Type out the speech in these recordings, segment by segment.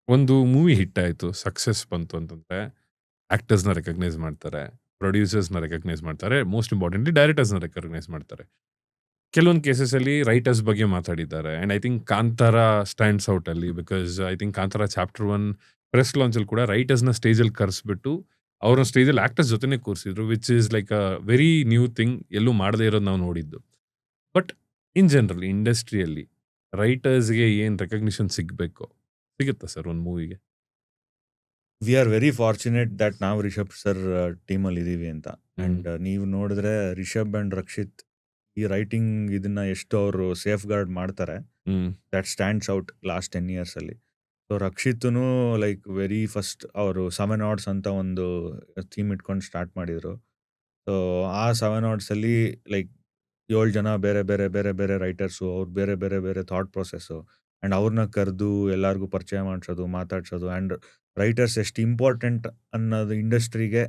ಒಂದು movie hit ಆಯ್ತು, success ಬಂತು ಅಂತಂದ್ರೆ ಆಕ್ಟರ್ಸ್‌ನ ರೆಕಗ್ನೈಸ್ ಮಾಡ್ತಾರೆ, ಪ್ರೊಡ್ಯೂಸರ್ಸ್‌ನ ರೆಕಗ್ನೈಸ್ ಮಾಡ್ತಾರೆ, ಮೋಸ್ಟ್ ಇಂಪಾರ್ಟೆಂಟ್ಲಿ ಡೈರೆಕ್ಟರ್ಸ್‌ನ ರೆಕಗ್ನೈಸ್ ಮಾಡ್ತಾರೆ. ಕೆಲವೊಂದು ಕೇಸಸ್ ಅಲ್ಲಿ ರೈಟರ್ಸ್ ಬಗ್ಗೆ ಮಾತಾಡಿದ್ದಾರೆ and I think Kantara stands out ಅಲ್ಲಿ because I think Kantara chapter 1 press launch ಅಲ್ಲಿ ಕೂಡ ರೈಟರ್ಸ್‌ನ ಸ್ಟೇಜಲ್ಲಿ ಕರೆಸ್ಬಿಟ್ಟು ಅವ್ರನ್ನ ಸ್ಟೇಜಲ್ಲಿ ಆಕ್ಟರ್ಸ್ ಜೊತೆನೆ ಕೂರಿಸಿದ್ರು which is like a very new thing, ಎಲ್ಲೂ ಮಾಡದೇ ಇರೋದು ನಾವು ನೋಡಿದ್ದು. ಬಟ್ ಇನ್ ಜನರಲ್ ಇಂಡಸ್ಟ್ರಿಯಲ್ಲಿ ರೈಟರ್ಸ್‌ಗೆ ಏನ್ ರೆಕಗ್ನಿಷನ್ ಸಿಗಬೇಕು ಸಿಗುತ್ತಾ ಸರ್ ಒಂದು ಮೂವಿಗೆ? We are very fortunate that ನಾವು ರಿಷಬ್ ಸರ್ ಟೀಮಲ್ಲಿ ಇದ್ದೀವಿ ಅಂತ. ಅಂಡ್ ನೀವು ನೋಡಿದ್ರೆ ರಿಷಬ್ ಅಂಡ್ ರಕ್ಷಿತ್ ಈ ರೈಟಿಂಗ್ ಇದನ್ನ ಎಷ್ಟು ಅವರು ಸೇಫ್ ಗಾರ್ಡ್ ಮಾಡ್ತಾರೆ, that stands out last 10 years ಅಲ್ಲಿ. ಸೊ ರಕ್ಷಿತ್ನು ಲೈಕ್ ವೆರಿ ಫಸ್ಟ್ ಅವರು 7 Odds ಅಂತ ಒಂದು ಥೀಮ್ ಇಟ್ಕೊಂಡು ಸ್ಟಾರ್ಟ್ ಮಾಡಿದ್ರು. ಸೊ ಆ 7 Odds ಅಲ್ಲಿ ಲೈಕ್ 7 ಜನ ಬೇರೆ ಬೇರೆ ಬೇರೆ ಬೇರೆ ರೈಟರ್ಸು, ಅವ್ರು ಬೇರೆ ಬೇರೆ ಬೇರೆ ಥಾಟ್ ಪ್ರೊಸೆಸ್ಸು ಆ್ಯಂಡ್ ಅವ್ರನ್ನ ಕರೆದು ಎಲ್ಲರಿಗೂ ಪರಿಚಯ ಮಾಡಿಸೋದು, ಮಾತಾಡ್ಸೋದು ಆ್ಯಂಡ್ ರೈಟರ್ಸ್ ಎಷ್ಟು ಇಂಪಾರ್ಟೆಂಟ್ ಅನ್ನೋದು ಇಂಡಸ್ಟ್ರಿಗೆ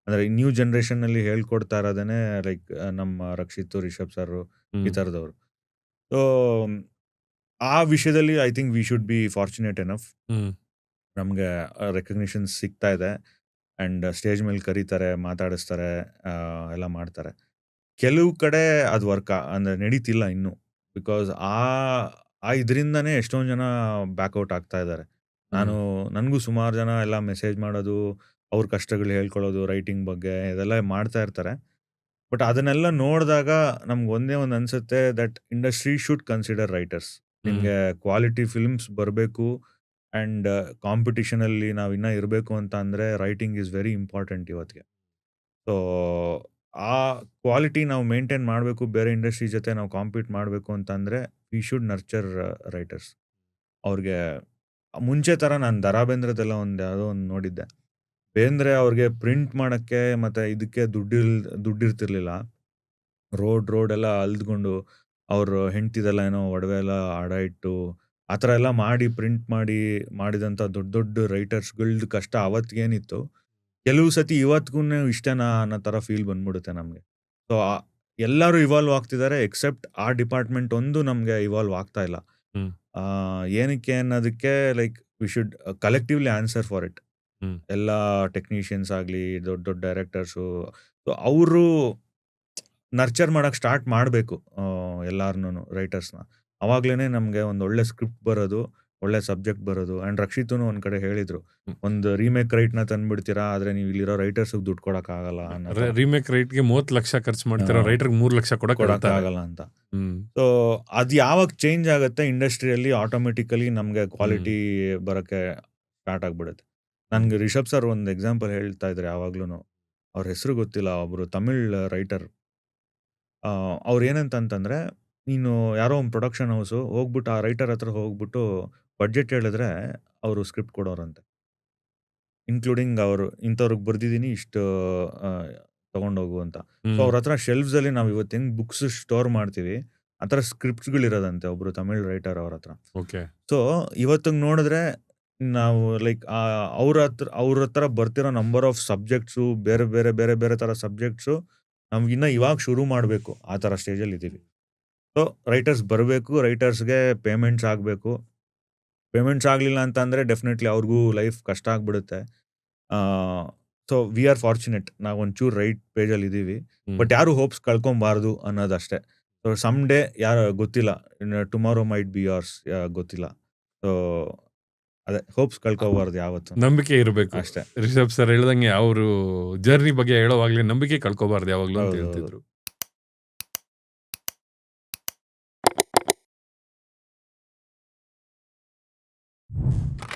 ಅಂದರೆ ನ್ಯೂ ಜನ್ರೇಷನ್ನಲ್ಲಿ ಹೇಳ್ಕೊಡ್ತಾ ಇರೋದೇ ಲೈಕ್ ನಮ್ಮ ರಕ್ಷಿತ್, ರಿಷಬ್ ಸರ್ ಈ ಥರದವರು. ಸೊ ಆ ವಿಷಯದಲ್ಲಿ I think we should be fortunate enough. ನಮಗೆ ರೆಕಗ್ನಿಷನ್ಸ್ ಸಿಗ್ತಾ ಇದೆ ಆ್ಯಂಡ್ ಸ್ಟೇಜ್ ಮೇಲೆ ಕರೀತಾರೆ, ಮಾತಾಡಿಸ್ತಾರೆ, ಎಲ್ಲ ಮಾಡ್ತಾರೆ. ಕೆಲವು ಕಡೆ ಅದು ಅಂದರೆ ನಡೀತಿಲ್ಲ ಇನ್ನೂ. ಬಿಕಾಸ್ ಆ ಇದರಿಂದನೇ ಎಷ್ಟೊಂದು ಜನ ಬ್ಯಾಕ್ಔಟ್ ಆಗ್ತಾ ಇದ್ದಾರೆ. ನನಗೂ ಸುಮಾರು ಜನ ಎಲ್ಲ ಮೆಸೇಜ್ ಮಾಡೋದು, ಅವ್ರ ಕಷ್ಟಗಳು ಹೇಳ್ಕೊಳ್ಳೋದು ರೈಟಿಂಗ್ ಬಗ್ಗೆ ಇದೆಲ್ಲ ಮಾಡ್ತಾ ಇರ್ತಾರೆ. ಬಟ್ ಅದನ್ನೆಲ್ಲ ನೋಡಿದಾಗ ನಮ್ಗೆ ಒಂದೇ ಒಂದು ಅನ್ಸುತ್ತೆ that industry should consider writers. ನಿಮಗೆ ಕ್ವಾಲಿಟಿ ಫಿಲ್ಮ್ಸ್ ಬರಬೇಕು ಆ್ಯಂಡ್ ಕಾಂಪಿಟಿಷನಲ್ಲಿ ನಾವು ಇನ್ನೂ ಇರಬೇಕು ಅಂತ ಅಂದರೆ ರೈಟಿಂಗ್ ಈಸ್ ವೆರಿ ಇಂಪಾರ್ಟೆಂಟ್ ಇವತ್ತಿಗೆ. ಸೊ ಆ ಕ್ವಾಲಿಟಿ ನಾವು ಮೇಂಟೈನ್ ಮಾಡಬೇಕು, ಬೇರೆ ಇಂಡಸ್ಟ್ರಿ ಜೊತೆ ನಾವು ಕಾಂಪೀಟ್ ಮಾಡಬೇಕು ಅಂತಂದರೆ ವಿ ಶುಡ್ ನರ್ಚರ್ ರೈಟರ್ಸ್. ಅವ್ರಿಗೆ ಮುಂಚೆ ಥರ ನಾನು ದ ರಾ ಬೇಂದ್ರದೆಲ್ಲ ಯಾವುದೋ ಒಂದು ನೋಡಿದ್ದೆ. ಬೇಂದ್ರೆ ಅವ್ರಿಗೆ ಪ್ರಿಂಟ್ ಮಾಡೋಕ್ಕೆ ಮತ್ತು ಇದಕ್ಕೆ ದುಡ್ಡಿರ್ತಿರ್ಲಿಲ್ಲ. ರೋಡ್ ಎಲ್ಲ ಅಲ್ದ್ಕೊಂಡು ಅವ್ರ ಹೆಂಡ್ತಿದೆಲ್ಲ ಏನೋ ಒಡವೆ ಎಲ್ಲ ಅಡ ಇಟ್ಟು ಆ ಥರ ಎಲ್ಲ ಮಾಡಿ ಪ್ರಿಂಟ್ ಮಾಡಿದಂಥ ದೊಡ್ಡ ದೊಡ್ಡ ರೈಟರ್ಸ್ಗಳ್ದು ಕಷ್ಟ ಅವತ್ತಿಗೇನಿತ್ತು, ಕೆಲವು ಸತಿ ಇವತ್ತಿಗೂ ಇಷ್ಟೇನಾ ಅನ್ನೋ ಥರ ಫೀಲ್ ಬಂದ್ಬಿಡುತ್ತೆ ನಮಗೆ. ಸೊ ಎಲ್ಲರೂ ಇವಾಲ್ವ್ ಆಗ್ತಿದ್ದಾರೆ ಎಕ್ಸೆಪ್ಟ್ ಆ ಡಿಪಾರ್ಟ್ಮೆಂಟ್ ಒಂದು ನಮಗೆ ಇವಾಲ್ವ್ ಆಗ್ತಾ ಇಲ್ಲ. ಏನಕ್ಕೆ ಅನ್ನೋದಕ್ಕೆ like we should collectively answer for it. ಎಲ್ಲ ಟೆಕ್ನಿಷಿಯನ್ಸ್ ಆಗಲಿ, ದೊಡ್ಡ ದೊಡ್ಡ ಡೈರೆಕ್ಟರ್ಸು, ಸೊ ಅವರು ನರ್ಚರ್ ಮಾಡೋಕ್ಕೆ ಸ್ಟಾರ್ಟ್ ಮಾಡಬೇಕು ಎಲ್ಲಾರ್ನೂ ರೈಟರ್ಸ್ನ. ಅವಾಗಲೇ ನಮಗೆ ಒಂದು ಒಳ್ಳೆ ಸ್ಕ್ರಿಪ್ಟ್ ಬರೋದು, ಒಳ್ಳೆ ಸಬ್ಜೆಕ್ಟ್ ಬರೋದು. ಆ್ಯಂಡ್ ರಕ್ಷಿತನು ಒಂದು ಕಡೆ ಹೇಳಿದರು, ಒಂದು ರೀಮೇಕ್ ರೈಟ್ನ ತಂದುಬಿಡ್ತೀರಾ, ಆದರೆ ನೀವು ಇಲ್ಲಿರೋ ರೈಟರ್ಸಿಗೆ ದುಡ್ಡು ಕೊಡೋಕ್ಕಾಗಲ್ಲ ಅನ್ನೋ. ರೀಮೇಕ್ ರೈಟ್ಗೆ 30 ಲಕ್ಷ ಖರ್ಚು ಮಾಡ್ತಿರೋ ರೈಟರ್ಗೆ 3 ಲಕ್ಷ ಕೊಡೋಕ್ಕಾಗಲ್ಲ ಅಂತ. ಸೊ ಅದು ಯಾವಾಗ ಚೇಂಜ್ ಆಗುತ್ತೆ ಇಂಡಸ್ಟ್ರಿಯಲ್ಲಿ, ಆಟೋಮೆಟಿಕಲಿ ನಮಗೆ ಕ್ವಾಲಿಟಿ ಬರೋಕ್ಕೆ ಸ್ಟಾರ್ಟ್ ಆಗಿಬಿಡುತ್ತೆ. ನನಗೆ ರಿಷಬ್ ಸರ್ ಒಂದು ಎಕ್ಸಾಂಪಲ್ ಹೇಳ್ತಾ ಇದ್ದಾರೆ ಯಾವಾಗ್ಲೂ. ಅವ್ರ ಹೆಸರು ಗೊತ್ತಿಲ್ಲ, ಒಬ್ಬರು ತಮಿಳ್ ರೈಟರ್. ಅವ್ರು ಏನಂತಂತಂದರೆ, ನೀನು ಯಾರೋ ಒಂದು ಪ್ರೊಡಕ್ಷನ್ ಹೌಸು ಹೋಗ್ಬಿಟ್ಟು ಆ ರೈಟರ್ ಹತ್ರ ಹೋಗ್ಬಿಟ್ಟು ಬಡ್ಜೆಟ್ ಹೇಳಿದ್ರೆ ಅವರು ಸ್ಕ್ರಿಪ್ಟ್ ಕೊಡೋರಂತೆ. ಇನ್ಕ್ಲೂಡಿಂಗ್ ಅವರು ಇಂಥವ್ರಿಗೆ ಬರ್ದಿದ್ದೀನಿ ಇಷ್ಟು ತೊಗೊಂಡೋಗು ಅಂತ. ಸೊ ಅವ್ರ ಹತ್ರ ಶೆಲ್ಫ್ಸಲ್ಲಿ ನಾವು ಇವತ್ತು ಹೆಂಗೆ ಬುಕ್ಸ್ ಸ್ಟೋರ್ ಮಾಡ್ತೀವಿ ಆ ಥರ ಸ್ಕ್ರಿಪ್ಟ್ಸ್ಗಳಿರೋದಂತೆ ಒಬ್ಬರು ತಮಿಳ್ ರೈಟರ್ ಅವ್ರ ಹತ್ರ. ಓಕೆ. ಸೊ ಇವತ್ತಿಗೆ ನೋಡಿದ್ರೆ ನಾವು ಲೈಕ್ ಅವ್ರ ಹತ್ರ ಬರ್ತಿರೋ ನಂಬರ್ ಆಫ್ ಸಬ್ಜೆಕ್ಟ್ಸು, ಬೇರೆ ಬೇರೆ ಬೇರೆ ಬೇರೆ ಥರ ಸಬ್ಜೆಕ್ಟ್ಸು ನಮ್ಗಿನ್ನ ಇವಾಗ ಶುರು ಮಾಡಬೇಕು, ಆ ಥರ ಸ್ಟೇಜಲ್ಲಿ ಇದ್ದೀವಿ. ಸೊ ರೈಟರ್ಸ್ ಬರಬೇಕು, ರೈಟರ್ಸ್ಗೆ ಪೇಮೆಂಟ್ಸ್ ಆಗಬೇಕು. ಪೇಮೆಂಟ್ಸ್ ಆಗಲಿಲ್ಲ ಅಂತಂದರೆ ಡೆಫಿನೆಟ್ಲಿ ಅವ್ರಿಗೂ ಲೈಫ್ ಕಷ್ಟ ಆಗಿಬಿಡುತ್ತೆ. ಸೊ ವಿ ಆರ್ ಫಾರ್ಚುನೇಟ್, ನಾವು ಒಂಚೂರು ರೈಟ್ ಪೇಜಲ್ಲಿ ಇದ್ದೀವಿ. ಬಟ್ ಯಾರು ಹೋಪ್ಸ್ ಕಳ್ಕೊಬಾರ್ದು ಅನ್ನೋದಷ್ಟೇ. ಸೊ ಸಮ್ ಡೇ ಯಾರು ಗೊತ್ತಿಲ್ಲ, ಟುಮಾರೋ ಮೈಟ್ ಬಿ ಯೋರ್ಸ್, ಗೊತ್ತಿಲ್ಲ. ಸೊ ಅದೇ ಹೋಪ್ಸ್ ಕಳ್ಕೊಬಾರ್ದು ಯಾವತ್ತು, ನಂಬಿಕೆ ಇರಬೇಕು ಅಷ್ಟೇ. ರಿಷಬ್ ಸರ್ ಹೇಳ್ದಂಗೆ ಅವರು ಜರ್ನಿ ಬಗ್ಗೆ ಹೇಳೋವಾಗ್ಲೇ ನಂಬಿಕೆ ಕಳ್ಕೊಬಾರ್ದು ಯಾವಾಗ್ಲೂ ಅಂತ ಹೇಳ್ತಿದ್ರು.